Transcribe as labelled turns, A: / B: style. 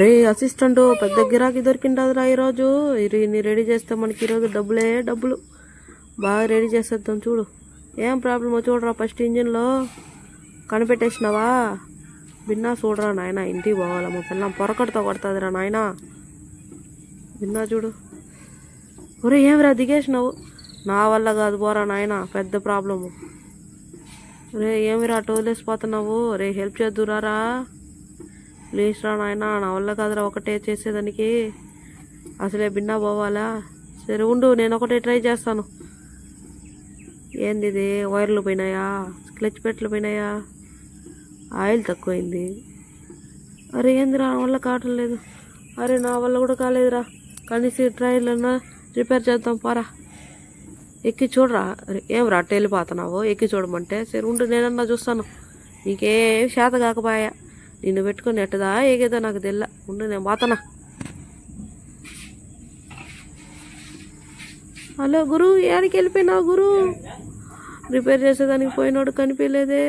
A: రే assistant పెద్ద గిరాకీ దొరికిండదురా ఈరోజు. నీ రెడీ చేస్తే మనకి ఈరోజు డబ్బులు బాగా రెడీ చేసేద్దాం. చూడు ఏం ప్రాబ్లమో చూడరా. ఫస్ట్ ఇంజిన్లో కనిపెట్టేసినావా? బిన్నా చూడరా నాయన, ఇంటికి పోవాలమ్మా పిల్లం పొరకడితో కొడుతుందిరా నాయన. బిన్నా చూడు. ఒరే ఏమిరా దిగేసినావు? నా వల్ల కాదు పోరా నాయన, పెద్ద ప్రాబ్లము. రే ఏమిరా టోలేసిపోతున్నావు? రే హెల్ప్ చేద్దురారా ప్లీజ్ రా నాయన, నా వల్ల కాదురా ఒకటే చేసేదానికి. అసలే బిన్నా పోవాలా? సరే ఉండు, నేను ఒకటే ట్రై చేస్తాను. ఏంది ఇది? వైర్లు పోయినాయా? క్లచ్ పెట్లు పోయినాయా? ఆయిల్ తక్కువైంది. అరే ఏందిరా నా వల్ల కావటం లేదు. అరే నా వల్ల కూడా కాలేదురా. కనీసం ట్రైలన్నా రిపేర్ చేద్దాం పారా. ఎక్కి చూడరా. అరే ఏం రా వెళ్ళిపోతున్నావు? ఎక్కి చూడమంటే. సరే ఉండు, నేనన్నా చూస్తాను. నీకేం శాత కాకపోయా, నిన్ను పెట్టుకుని ఎట్టదా ఏగేదో నాకు తెల్ల. ఉండు నేను పోతానా. హలో గురు, ఏడికి వెళ్ళిపోయినావు గురు? రిపేర్ చేసేదానికి పోయినోడు కనిపించలేదే.